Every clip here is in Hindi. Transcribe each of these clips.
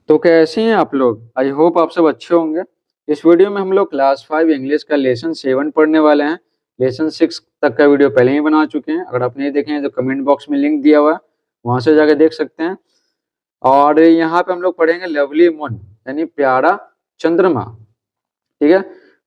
तो कैसे हैं आप लोग। आई होप आप सब अच्छे होंगे। इस वीडियो में हम लोग क्लास 5 इंग्लिश का लेसन 7 पढ़ने वाले हैं। लेसन 6 तक का वीडियो पहले ही बना चुके हैं। अगर आप नहीं देखे हैं तो कमेंट बॉक्स में लिंक दिया हुआ है, वहां से जाकर देख सकते हैं। और यहाँ पे हम लोग पढ़ेंगे लवली मून यानी प्यारा चंद्रमा। ठीक है,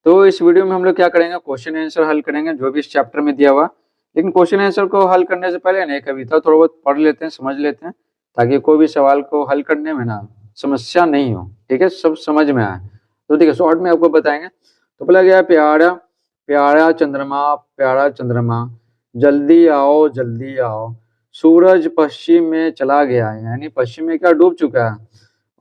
तो इस वीडियो में हम लोग क्या करेंगे, क्वेश्चन आंसर हल करेंगे जो भी इस चैप्टर में दिया हुआ। लेकिन क्वेश्चन आंसर को हल करने से पहले ना एक कविता थोड़ा बहुत पढ़ लेते हैं, समझ लेते हैं, ताकि कोई भी सवाल को हल करने में ना समस्या नहीं हो। ठीक है, सब समझ में आए। तो देखिए शॉर्ट में आपको बताएंगे। तो बोला गया प्यारा प्यारा चंद्रमा जल्दी आओ, सूरज पश्चिम में चला गया है, यानी पश्चिम में क्या डूब चुका है।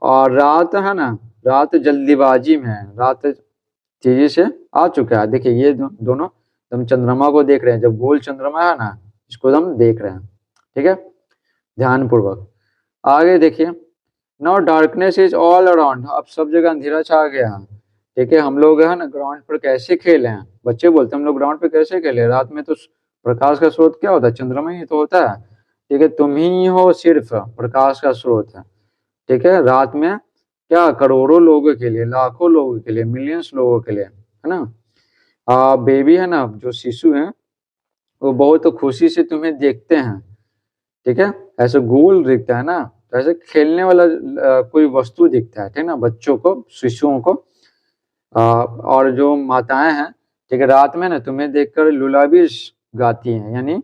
और रात है ना, रात जल्दीबाजी में है, रात तेजी से आ चुका है। देखिए ये दोनों हम चंद्रमा को देख रहे हैं, जब गोल चंद्रमा है ना, इसको हम देख रहे हैं। ठीक है, ध्यान पूर्वक आगे देखिए। Now darkness is all around, अब सब जगह अंधेरा छा गया है। ठीक है, हम लोग है ना ग्राउंड पर कैसे खेले हैं, बच्चे बोलते हैं हम लोग ग्राउंड पे कैसे खेले। रात में तो प्रकाश का स्रोत क्या होता है, चंद्रमा ही तो होता है। ठीक है, तुम ही हो सिर्फ प्रकाश का स्रोत है। ठीक है, रात में क्या करोड़ों लोगों के लिए, लाखों लोगों के लिए, मिलियंस लोगों के लिए, है ना, बेबी है ना, जो शिशु है वो बहुत खुशी से तुम्हें देखते हैं। ठीक है, ऐसे गोल दिखता है ना, तो ऐसे खेलने वाला कोई वस्तु दिखता है। ठीक है ना, बच्चों को, शिशुओं को। और जो माताएं हैं, ठीक है, रात में ना तुम्हें देखकर लुलाबिस गाती हैं, यानी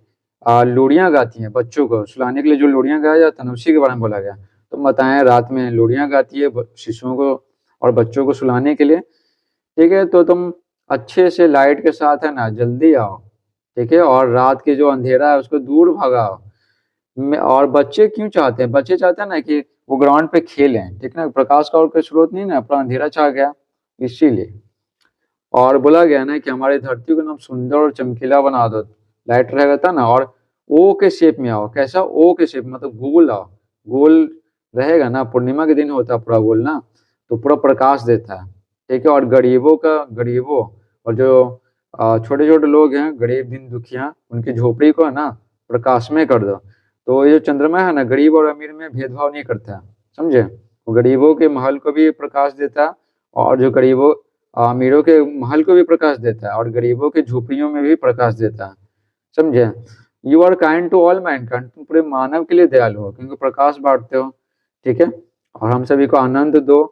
लोरियां गाती हैं। बच्चों को सुलाने के लिए जो लोरियां गाया जाता है ना, उसी के बारे में बोला गया। तो माताएं रात में लोरियां गाती है शिशुओं को और बच्चों को सुलाने के लिए। ठीक है, तो तुम अच्छे से लाइट के साथ है ना जल्दी आओ। ठीक है, और रात की जो अंधेरा है उसको दूर भगाओ। और बच्चे क्यों चाहते हैं, बच्चे चाहते हैं ना कि वो ग्राउंड पे खेलें। ठीक है ना, प्रकाश का और कोई स्रोत नहीं ना, अपना अंधेरा छा गया इसीलिए। और बोला गया ना कि हमारी धरती को ना सुंदर और चमकीला बना दो, लाइट रहेगा था ना। और ओ के शेप में आओ, कैसा ओ के शेप, मतलब गोल आओ। गोल रहेगा ना, पूर्णिमा के दिन होता है पूरा गोल ना, तो पूरा प्रकाश देता है। ठीक है, और गरीबों और जो छोटे छोटे लोग हैं, गरीब दिन दुखिया, उनकी झोपड़ी को है ना प्रकाश में कर दो। तो ये जो चंद्रमा है ना, गरीब और अमीर में भेदभाव नहीं करता है, समझे। वो गरीबों के महल को भी प्रकाश देता है, और जो गरीबों अमीरों के महल को भी प्रकाश देता है, और गरीबों के झोपड़ियों में भी प्रकाश देता है, समझे। You are kind to all mankind, तुम पूरे मानव के लिए दयालु हो क्योंकि प्रकाश बांटते हो। ठीक है, और हम सभी को आनंद दो।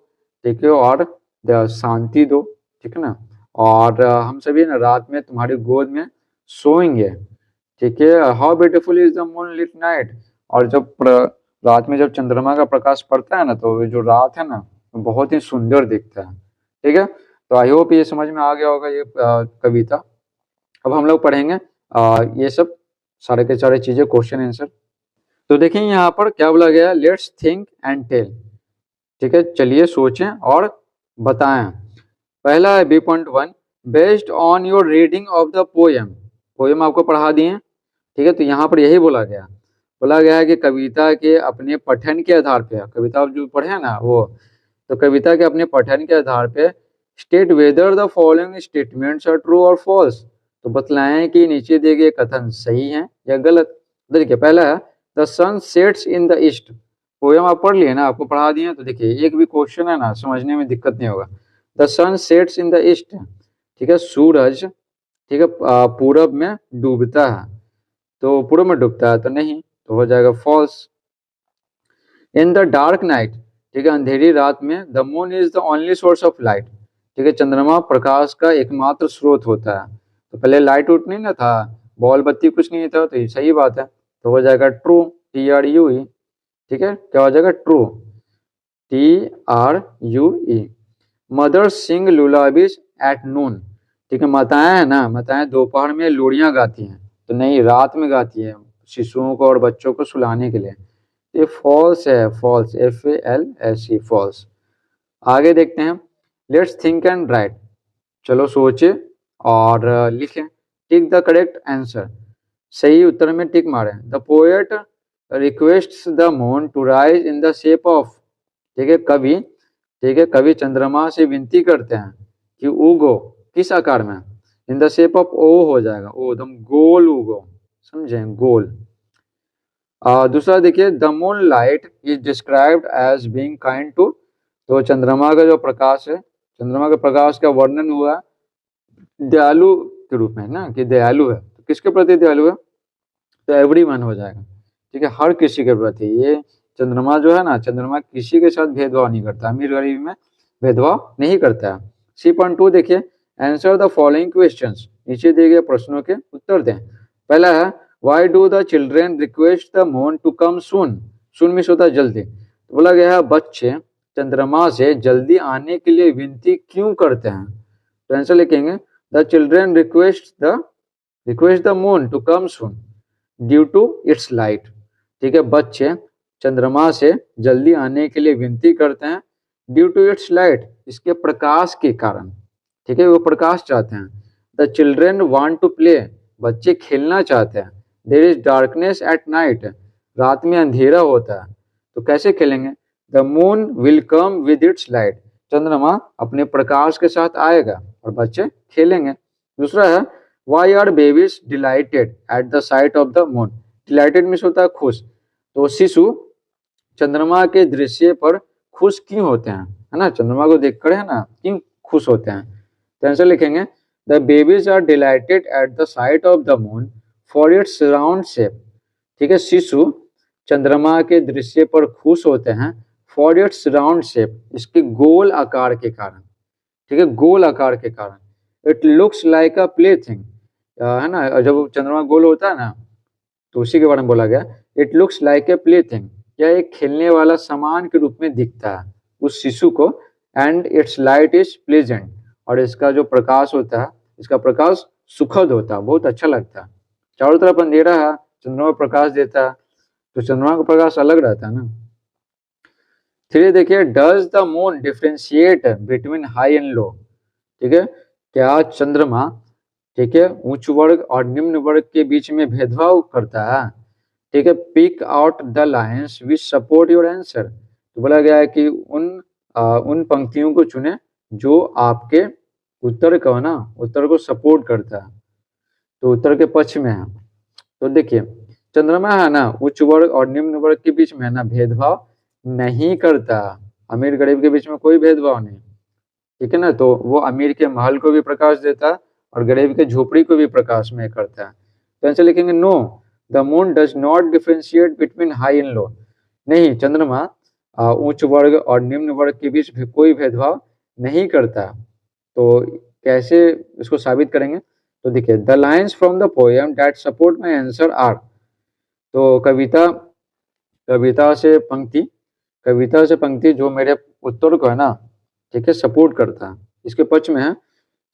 ठीक है, और शांति दो। ठीक है ना, और हम सभी ना रात में तुम्हारी गोद में सोएंगे। ठीक है, how beautiful is the moonlit night, और जब रात में जब चंद्रमा का प्रकाश पड़ता है ना, तो जो रात है ना वो बहुत ही सुंदर दिखता है। ठीक है, तो आई होप ये समझ में आ गया होगा ये कविता। अब हम लोग पढ़ेंगे ये सब सारे के सारे चीजें, क्वेश्चन आंसर। तो देखिए यहाँ पर क्या बोला गया, लेट्स थिंक एंड टेल। ठीक है, चलिए सोचें और बताएं। पहला है B.1, based on your reading of the poem. Poem आपको पढ़ा दिए। ठीक है, तो यहाँ पर यही बोला गया है कि कविता के अपने पठन के आधार पे, कविता आप जो पढ़े ना वो, तो कविता के अपने पठन के आधार पे state whether the following statements are true और फॉल्स, तो बतलाएं कि नीचे दिए गए कथन सही हैं या गलत। देखिए पहला है the sun sets in the east. Poem आप पढ़ लिए ना, आपको पढ़ा दिए, तो देखिए एक भी क्वेश्चन है ना समझने में दिक्कत नहीं होगा। The sun sets in the east, ठीक है, सूरज, ठीक है, पूरब में डूबता है, तो पूरब में डूबता है तो नहीं, तो हो जाएगा false. In the dark night, ठीक है, अंधेरी रात में the moon is the only source of light, ठीक है, चंद्रमा प्रकाश का एकमात्र स्रोत होता है। तो पहले लाइट उठ नहीं ना था, बॉल बत्ती कुछ नहीं था, तो ये सही बात है, तो हो जाएगा ट्रू, TRUE। ठीक है, क्या हो जाएगा, true, TRUE। Mother sing lullabies at noon, ठीक है, माताएं है ना, माताएं दोपहर में लोरियां गाती हैं, तो नहीं, रात में गाती है शिशुओं को और बच्चों को सुलाने के लिए। ये फॉल्स है, फॉल्स, FALSE, फॉल्स। आगे देखते हैं, लेट्स थिंक एंड राइट। चलो सोचे और लिखें। टिक द करेक्ट आंसर, सही उत्तर में टिक मारे। The poet requests the moon to rise in the shape of, ठीक है, कवि, ठीक है, कवि चंद्रमा से विनती करते हैं कि उगो, किस आकार में, in the shape of O हो जाएगा, ओ एकदम गोल उगो, समझे, गोल। दूसरा देखिए, the moonlight is described as being kind to तो चंद्रमा का जो प्रकाश है, चंद्रमा के प्रकाश का वर्णन हुआ दयालु के रूप में ना, कि दयालु है। तो किसके प्रति दयालु है? तो एवरीवन हो जाएगा, ठीक है, हर किसी के प्रति। ये चंद्रमा जो है ना, चंद्रमा किसी के साथ भेदभाव नहीं करता, अमीर गरीब में भेदभाव नहीं करता है। C.2 देखिए, आंसर द फॉलोइंग क्वेश्चंस, नीचे दिए गए प्रश्नों के उत्तर दें। पहला है, why do the children request the moon to come soon? Soon means होता है जल्दी। तो बोला गया है, बच्चे चंद्रमा से जल्दी आने के लिए विनती क्यों करते हैं? तो आंसर लिखेंगे, the children request the moon to come soon due to its light. ठीक है, बच्चे चंद्रमा से जल्दी आने के लिए विनती करते हैं ड्यू टू इट्स लाइट, इसके प्रकाश के कारण। ठीक है, वो प्रकाश चाहते हैं। The children want to play, बच्चे खेलना चाहते हैं। There is darkness at night, रात में अंधेरा होता है, तो कैसे खेलेंगे? The moon will come with its light, चंद्रमा अपने प्रकाश के साथ आएगा और बच्चे खेलेंगे। दूसरा है, why are babies delighted at the sight of the moon? Delighted means होता है खुश, तो शिशु चंद्रमा के दृश्य पर खुश क्यों होते हैं, है ना, चंद्रमा को देखकर है ना, क्यों खुश होते हैं? तो आंसर लिखेंगे, the babies are delighted at the sight of the moon for its round shape. ठीक है, शिशु चंद्रमा के दृश्य पर खुश होते हैं फॉर इट्स राउंड शेप, इसके गोल आकार के कारण। ठीक है, गोल आकार के कारण। It looks like a play thing, है ना, जब चंद्रमा गोल होता है ना, तो उसी के बारे में बोला गया, it looks like a play thing, यह एक खेलने वाला सामान के रूप में दिखता है उस शिशु को। And its light is pleasant, और इसका जो प्रकाश होता है, इसका प्रकाश सुखद होता है, बहुत अच्छा लगता है। चारों तरफ अंधेरा है, चंद्रमा प्रकाश देता है, तो चंद्रमा का प्रकाश अलग रहता है ना। फिर देखिए, does the moon differentiate between high and low? ठीक है, क्या चंद्रमा, ठीक है, उच्च वर्ग और निम्न वर्ग के बीच में भेदभाव करता है? ठीक है, pick out the lines which support your answer, तो बोला गया है कि उन पंक्तियों को चुने जो आपके उत्तर को ना, उत्तर को सपोर्ट करता है, तो उत्तर के पक्ष में है। तो देखिए, चंद्रमा है ना, उच्च वर्ग और निम्न वर्ग के बीच में है ना भेदभाव नहीं करता, अमीर गरीब के बीच में कोई भेदभाव नहीं। ठीक है ना, तो वो अमीर के महल को भी प्रकाश देता है और गरीब के झोपड़ी को भी प्रकाश में करता है। तो आंसर लिखेंगे, know the moon does not differentiate between high and low. नहीं, चंद्रमा उच्च वर्ग और निम्न वर्ग के बीच भी कोई भेदभाव नहीं करता। तो कैसे इसको साबित करेंगे? तो देखिए, the lines from the poem that support my answer are, तो कविता से पंक्ति जो मेरे उत्तर को है ना, ठीक है, सपोर्ट करता है, इसके पक्ष में है,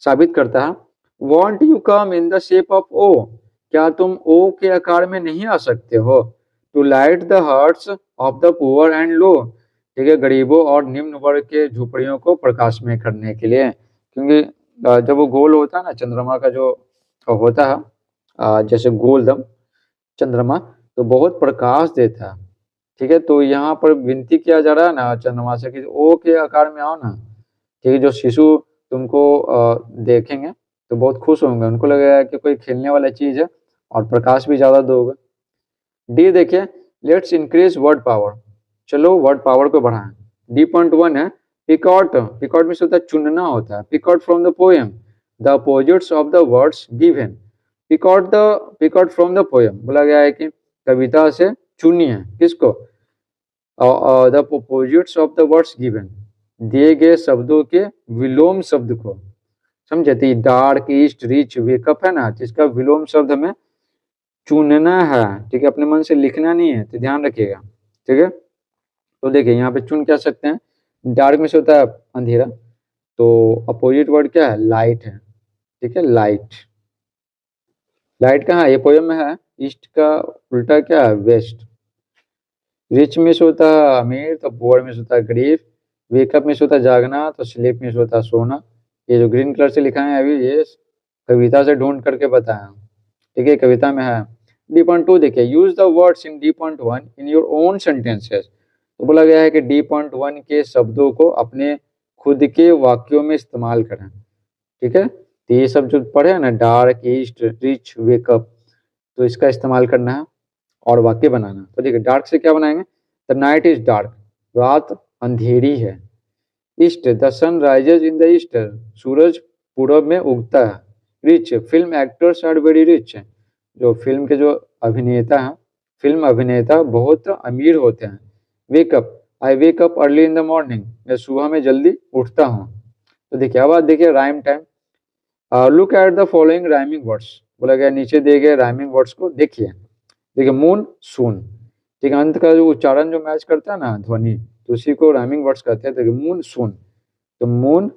साबित करता है। Won't you come in the shape of O, क्या तुम ओ के आकार में नहीं आ सकते हो? To light the hearts of the poor and low, ठीक है, गरीबों और निम्न वर्ग के झोपड़ियों को प्रकाश में करने के लिए। क्योंकि जब वो गोल होता है ना, चंद्रमा का जो होता है जैसे गोलदम चंद्रमा, तो बहुत प्रकाश देता है। ठीक है, तो यहाँ पर विनती किया जा रहा है ना चंद्रमा से कि ओ के आकार में आओ ना। ठीक है, जो शिशु तुमको देखेंगे तो बहुत खुश होंगे, उनको लगेगा कि कोई खेलने वाला चीज है, और प्रकाश भी ज्यादा दोगे। डी देखिए, लेट्स इंक्रीज वर्ड पावर, चलो वर्ड पावर को बढ़ाएं। D.1 है, पिकआउट, पिकआउट में होता है चुनना होता है, पिकआउट from the poem the opposites of the words given. पिकआउट from the poem, बोला गया है कि कविता से चुनिए किसको? The opposites of the words given, दिए गए शब्दों के विलोम शब्द को। समझे? तो डार्क, ईस्ट, रिच, वेकअप है ना, जिसका विलोम शब्द हमें चुनना है। ठीक है, अपने मन से लिखना नहीं है, तो ध्यान रखिएगा। ठीक है, तो देखिए यहाँ पे चुन क्या सकते हैं, डार्क में से होता है अंधेरा, तो अपोजिट वर्ड क्या है? लाइट है। ठीक है, लाइट, लाइट कहाँ है? ये पोएम में है। ईस्ट का उल्टा क्या है? वेस्ट। रिच में से होता है अमीर, तो पुअर में से होता है गरीब। वेकअप में से होता है जागना, तो स्लीप में से होता है सोना। ये जो ग्रीन कलर से लिखा है अभी, ये कविता से ढूंढ करके बताया। ठीक है, कविता में है। D.2 देखिए, use the words in D.1 in your own sentences, तो बोला गया है कि D.1 के शब्दों को अपने खुद के वाक्यों में इस्तेमाल करें। ठीक है, तो ये सब जो पढ़े ना, डार्क, ईस्ट, रिच, वेकअप, तो इसका इस्तेमाल करना है और वाक्य बनाना। तो देखिए, डार्क से क्या बनाएंगे? द नाइट इज डार्क, रात अंधेरी है। East, the sun rises in the east, सूरज पूरब में उगता है। Rich, film actors are very rich, जो फिल्म के जो अभिनेता हैं, फिल्म अभिनेता बहुत अमीर होते हैं। Wake up, I wake up early in the morning, मैं सुबह में जल्दी उठता हूँ। तो देखिए अब बात देखिए rhyme time. Look at the following rhyming words, बोला गया नीचे दिए गए राइमिंग वर्ड्स को देखिए। देखिए मून, सून, ठीक है, अंत का जो उच्चारण जो मैच करता है ना ध्वनि, तो उसी को राइमिंग वर्ड्स कहते हैं। देखिए मून सून, तो मून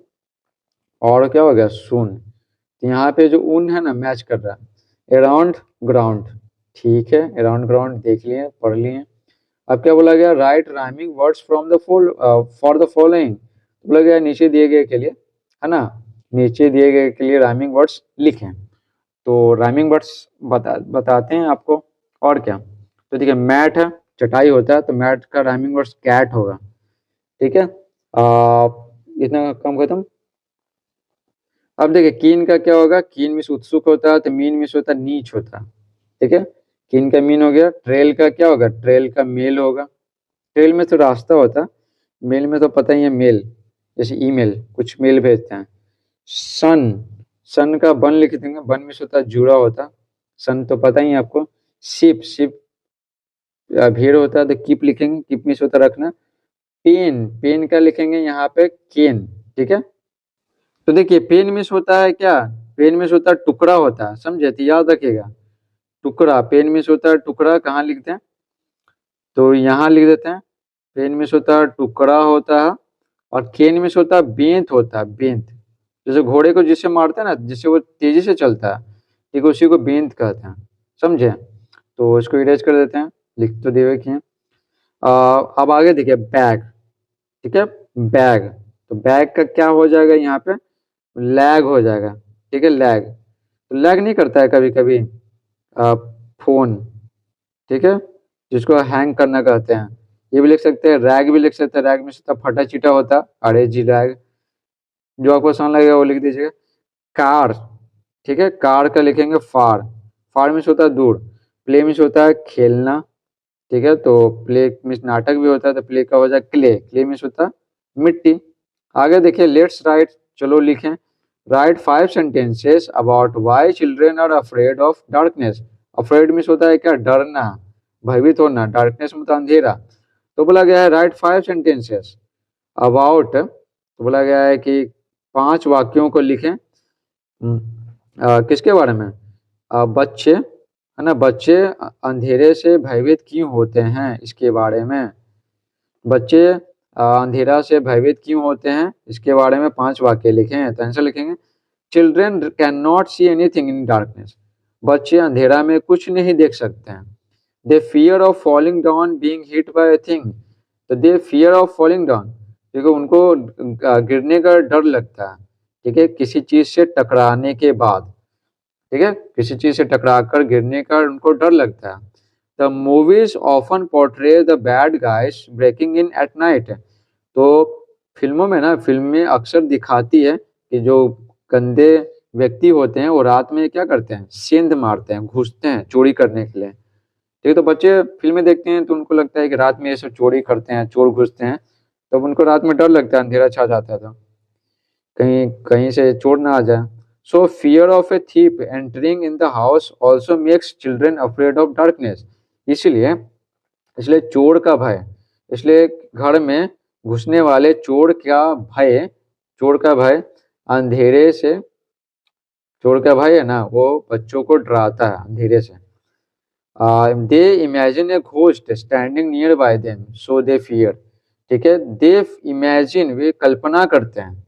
और क्या हो गया सून, तो यहाँ पे जो ऊन है ना मैच कर रहा है। अराउंड ग्राउंड, ठीक है, अराउंड ग्राउंड देख लिए पढ़ लिए। अब क्या बोला गया, right rhyming words from the for the following, बोला गया नीचे दिए गए के लिए, है ना, नीचे दिए गए के लिए राइमिंग वर्ड्स लिखें। तो राइमिंग वर्ड्स बताते हैं आपको और क्या। तो देखिए मैट है, चटाई होता है, तो मैट का राइमिंग वर्ड्स कैट होगा, ठीक है। इतना कम खत्म। अब देखिए कीन का क्या होगा, कीन मीन्स उत्सुक होता है, तो मीन मीन्स होता है नीच होता है, ठीक है। कीन का मीन हो गया। ट्रेल का क्या होगा, ट्रेल का मेल होगा। ट्रेल में तो रास्ता होता है, मेल में तो पता ही है मेल, जैसे ईमेल, कुछ मेल भेजते हैं। सन, सन का बन लिख देंगे, बन मीन्स होता है जुड़ा होता, सन तो पता ही है आपको। शिप, शिप भीड़ होता है, तो कीप लिखेंगे, कीप मीन्स होता है रखना। पेन, पेन का लिखेंगे यहाँ पे केन, ठीक है। तो देखिए पेन मिस होता है क्या, पेन मिस होता है टुकड़ा होता है, समझे, तो याद रखिएगा। टुकड़ा, पेन मिस होता है टुकड़ा, कहाँ लिखते हैं, तो यहाँ लिख देते हैं। पेन मिस होता है टुकड़ा होता है, और केन मिस होता है बेंत होता है, बेंत, जैसे घोड़े को जिससे मारते हैं ना, जिससे वो तेजी से चलता है, ठीक है, उसी को बेंत कहते हैं, समझे। तो इसको इरेज कर देते हैं, लिख तो दे रखे हैं। अब आगे देखिए बैग, ठीक है, बैग, तो बैग का क्या हो जाएगा यहाँ पे, लैग हो जाएगा, ठीक है, लैग, तो लैग नहीं करता है कभी कभी फोन, ठीक है, जिसको हैंग करना कहते हैं। ये भी लिख सकते हैं, रैग भी लिख सकते हैं, रैग में से फटा चिटा होता, अरे जी रैग, जो आपको समझ लगेगा वो लिख दीजिएगा। कार, ठीक है, कार का लिखेंगे फार, फार मीन्स होता है दूर। प्ले मीन्स होता है खेलना, ठीक है, तो प्ले मीन्स नाटक भी होता है, तो प्ले का हो जाए क्ले, क्ले मीन्स होता है मिट्टी। आगे देखिए लेट्स राइट, चलो लिखें। Write 5 sentences about why children are afraid of darkness. Afraid means होता है क्या, डरना, भयभीत होना, डार्कनेस मतलब अंधेरा। तो बोला गया है राइट 5 सेंटेंसेस अबाउट, तो बोला गया है कि 5 वाक्यों को लिखें। किसके बारे में, बच्चे, है ना, बच्चे अंधेरे से भयभीत क्यों होते हैं, इसके बारे में। बच्चे अंधेरा से भयभीत क्यों होते हैं, इसके बारे में 5 वाक्य लिखे हैं। तो आंसर लिखेंगे, children can not see anything in darkness, बच्चे अंधेरा में कुछ नहीं देख सकते हैं। They fear of falling down being hit by a thing, तो they fear of falling down, क्योंकि उनको गिरने का डर लगता है, ठीक है, किसी चीज से टकराने के बाद, ठीक है, किसी चीज से टकराकर गिरने का उनको डर लगता है। The movies often portray the bad guys breaking in at night, तो फिल्मों में ना, फिल्म में अक्सर दिखाती है कि जो गंदे व्यक्ति होते हैं वो रात में क्या करते हैं, सेंध मारते हैं, घुसते हैं चोरी करने के लिए, ठीक है। तो बच्चे फिल्में देखते हैं तो उनको लगता है कि रात में ये सब चोरी करते हैं, चोर घुसते हैं, तब तो उनको रात में डर लगता है, अंधेरा छा जाता है तो कहीं कहीं से चोर ना आ जाए। सो fear of A thief entering in the house also makes children afraid of darkness, इसलिए, इसलिए चोर का भय, इसलिए घर में घुसने वाले चोर का भय, चोर का भय अंधेरे से, चोर का भय है ना वो बच्चों को डराता है अंधेरे से। They imagine a ghost standing nearby them so they fear, ठीक है, दे इमेजिन वे कल्पना करते हैं,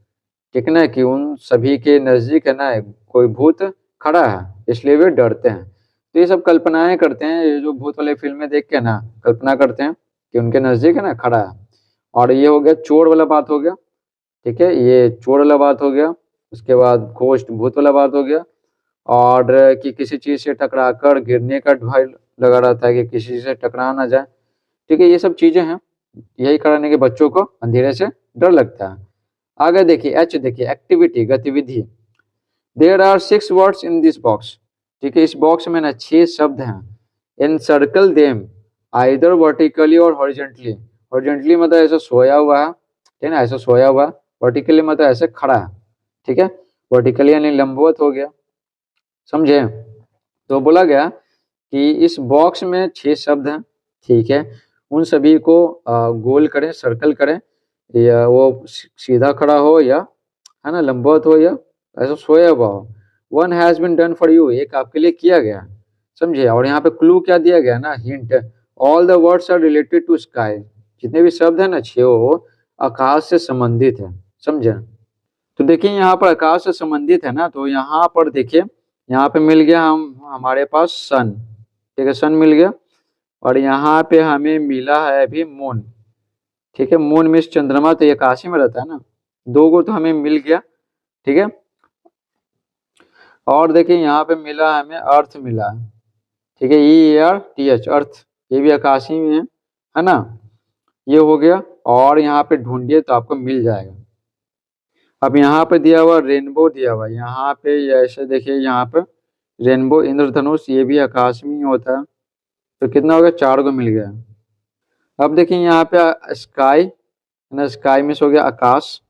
ठीक है ना, कि उन सभी के नजदीक है ना कोई भूत खड़ा है, इसलिए वे डरते हैं। तो ये सब कल्पनाएं करते हैं, ये जो भूत वाले फिल्में देख के ना कल्पना करते हैं कि उनके नजदीक है ना खड़ा है। और ये हो गया चोर वाला बात हो गया, ठीक है, ये चोर वाला बात हो गया। उसके बाद घोस्ट भूत वाला बात हो गया, और कि किसी चीज से टकराकर गिरने का भय लगा रहता है कि किसी चीज से टकरा ना जाए, ठीक है, ये सब चीजें हैं, यही कारण है कि बच्चों को अंधेरे से डर लगता है। आगे देखिए एच, देखिए एक्टिविटी, गतिविधि। There are 6 words in this box, ठीक है, इस बॉक्स में ना 6 शब्द हैं। Encircle them either vertically और हॉरिजेंटली, हॉरिजेंटली मतलब ऐसा सोया हुआ है, ठीक है ना, ऐसा सोया हुआ, वर्टिकली मतलब ऐसे खड़ा है, ठीक है, वर्टिकली यानी लंबवत हो गया, समझे। तो बोला गया कि इस बॉक्स में 6 शब्द हैं, ठीक है, उन सभी को गोल करें, सर्कल करें, या वो सीधा खड़ा हो या है ना लंबवत हो या ऐसा सोया हुआ हो। One has been done for you, एक आपके लिए किया गया, समझे। और यहाँ पे क्लू क्या दिया गया ना, hint, all the words are related to sky, जितने भी शब्द है ना 6 वो आकाश से संबंधित है, समझे। तो देखिए यहाँ पर आकाश से संबंधित है ना, तो यहाँ पर देखिए यहाँ पे मिल गया हम हमारे पास सन, ठीक है, सन मिल गया। और यहाँ पे हमें मिला है अभी मून, ठीक है, मून मिस चंद्रमा, तो ये आकाश में रहता है ना, 2 गो तो हमें मिल गया, ठीक है। और देखिए यहाँ पे मिला हमें अर्थ मिला, ठीक है, EARTH अर्थ, ये भी आकाशी में है ना, ये हो गया। और यहाँ पे ढूंढिए तो आपको मिल जाएगा। अब यहाँ पे दिया हुआ रेनबो दिया हुआ, यहाँ पे ऐसे देखिए यहाँ पे रेनबो इंद्रधनुष, ये भी आकाश में ही होता है, तो कितना हो गया, 4 को मिल गया। अब देखिए यहाँ पे स्काई है ना, स्काई मिस हो गया आकाश।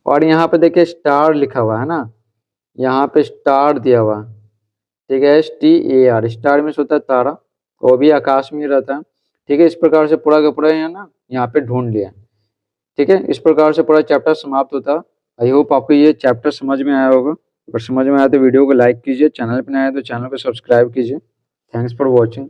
और यहाँ पे देखिए स्टार लिखा हुआ है ना, यहाँ पे स्टार दिया हुआ, ठीक है, STAR, स्टार मिस होता है तारा, वो भी आकाश में ही रहता है, ठीक है। इस प्रकार से पूरा का पूरा है ना यहाँ पे ढूंढ लिया, ठीक है। इस प्रकार से पूरा चैप्टर समाप्त होता है। आई होप आपको ये चैप्टर समझ में आया होगा। अगर समझ में आया तो वीडियो को लाइक कीजिए, चैनल पर नया है तो चैनल को सब्सक्राइब कीजिए। Thanks for watching.